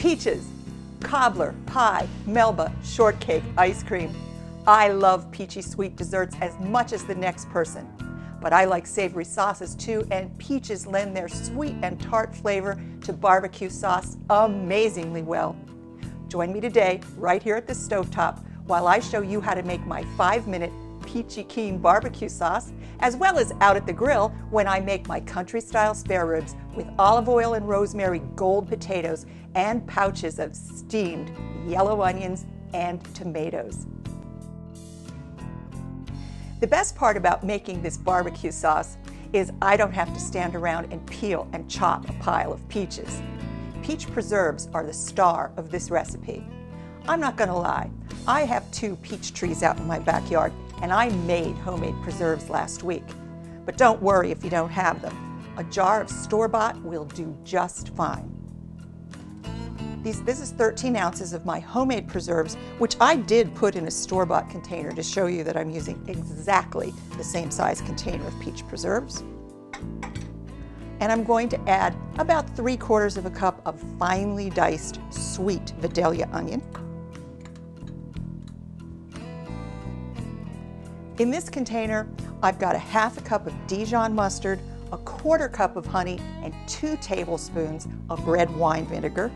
Peaches, cobbler, pie, Melba, shortcake, ice cream. I love peachy sweet desserts as much as the next person. But I like savory sauces too, and peaches lend their sweet and tart flavor to barbecue sauce amazingly well. Join me today right here at the stovetop while I show you how to make my 5-minute peachy keen barbecue sauce, as well as out at the grill when I make my country-style spare ribs with olive oil and rosemary gold potatoes and pouches of steamed yellow onions and tomatoes. The best part about making this barbecue sauce is I don't have to stand around and peel and chop a pile of peaches. Peach preserves are the star of this recipe. I'm not gonna lie, I have 2 peach trees out in my backyard, and I made homemade preserves last week. But don't worry if you don't have them. A jar of store-bought will do just fine. This is 13 ounces of my homemade preserves, which I did put in a store-bought container to show you that I'm using exactly the same size container of peach preserves. And I'm going to add about 3/4 of a cup of finely diced sweet Vidalia onion. In this container, I've got a 1/2 cup of Dijon mustard, a 1/4 cup of honey, and 2 tablespoons of red wine vinegar.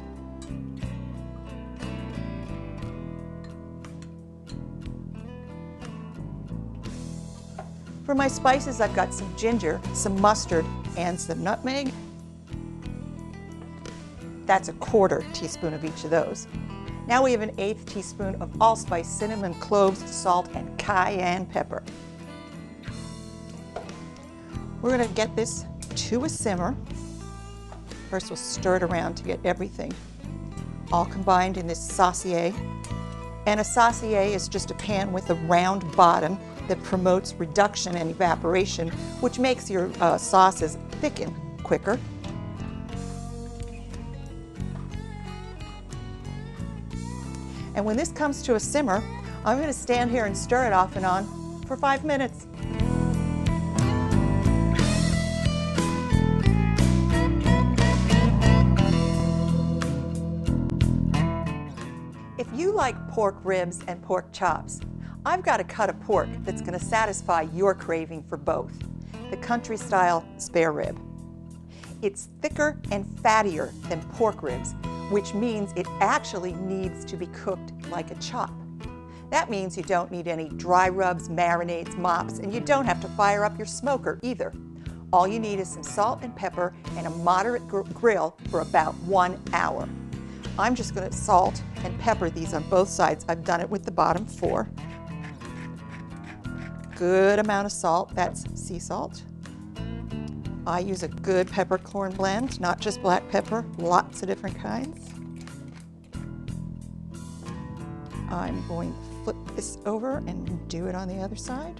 For my spices, I've got some ginger, some mustard, and some nutmeg. That's a 1/4 teaspoon of each of those. Now we have an 1/8 teaspoon of allspice, cinnamon, cloves, salt, and cayenne pepper. We're going to get this to a simmer. First we'll stir it around to get everything all combined in this saucier. And a saucier is just a pan with a round bottom that promotes reduction and evaporation, which makes your sauces thicken quicker. And when this comes to a simmer, I'm going to stand here and stir it off and on for 5 minutes. If you like pork ribs and pork chops, I've got a cut of pork that's going to satisfy your craving for both, the country-style spare rib. It's thicker and fattier than pork ribs, which means it actually needs to be cooked like a chop. That means you don't need any dry rubs, marinades, mops, and you don't have to fire up your smoker either. All you need is some salt and pepper and a moderate grill for about 1 hour. I'm just going to salt and pepper these on both sides. I've done it with the bottom 4. Good amount of salt, that's sea salt. I use a good peppercorn blend, not just black pepper, lots of different kinds. I'm going to flip this over and do it on the other side.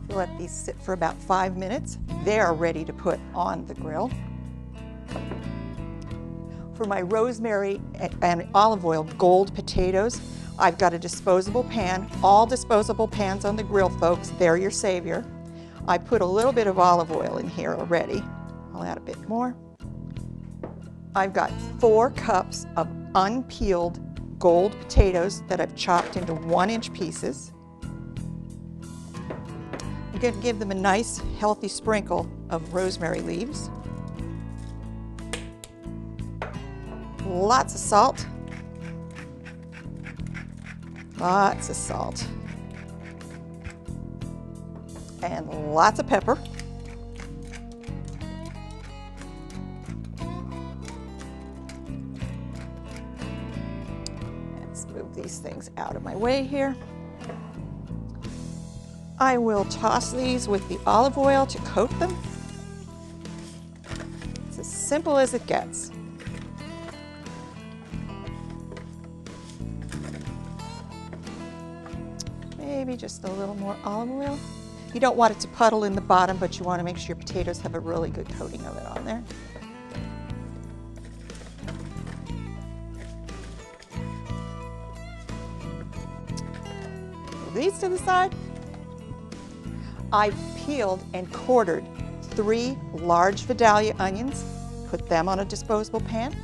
Let these sit for about 5 minutes. They're ready to put on the grill. For my rosemary and olive oil gold potatoes, I've got a disposable pan. All disposable pans on the grill, folks, they're your savior. I put a little bit of olive oil in here already. I'll add a bit more. I've got 4 cups of unpeeled gold potatoes that I've chopped into 1-inch pieces. I'm going to give them a nice, healthy sprinkle of rosemary leaves. Lots of salt. Lots of salt. And lots of pepper. Let's move these things out of my way here. I will toss these with the olive oil to coat them. It's as simple as it gets. Maybe just a little more olive oil. You don't want it to puddle in the bottom, but you want to make sure your potatoes have a really good coating of it on there. these to the side. I've peeled and quartered 3 large Vidalia onions, put them on a disposable pan,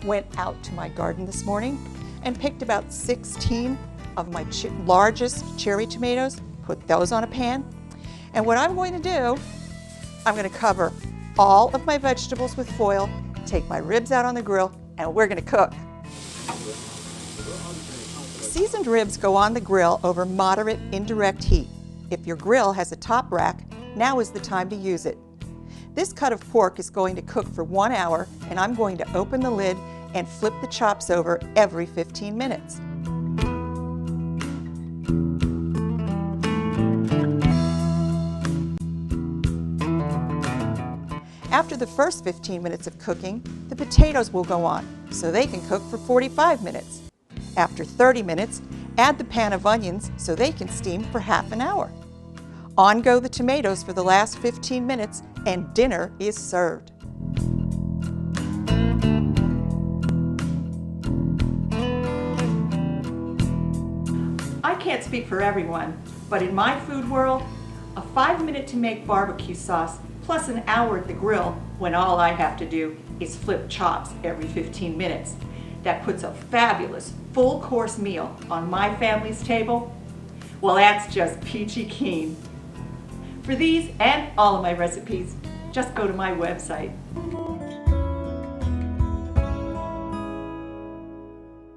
went out to my garden this morning and picked about 16 of my largest cherry tomatoes, put those on a pan. And what I'm going to do, I'm going to cover all of my vegetables with foil, take my ribs out on the grill, and we're going to cook. Seasoned ribs go on the grill over moderate indirect heat. If your grill has a top rack, now is the time to use it. This cut of pork is going to cook for 1 hour, and I'm going to open the lid and flip the chops over every 15 minutes. After the first 15 minutes of cooking, the potatoes will go on, so they can cook for 45 minutes. After 30 minutes, add the pan of onions so they can steam for half an hour. On go the tomatoes for the last 15 minutes, and dinner is served. I can't speak for everyone, but in my food world, a 5-minute to make barbecue sauce plus an hour at the grill when all I have to do is flip chops every 15 minutes. That puts a fabulous full-course meal on my family's table. Well, that's just peachy keen. For these and all of my recipes, just go to my website.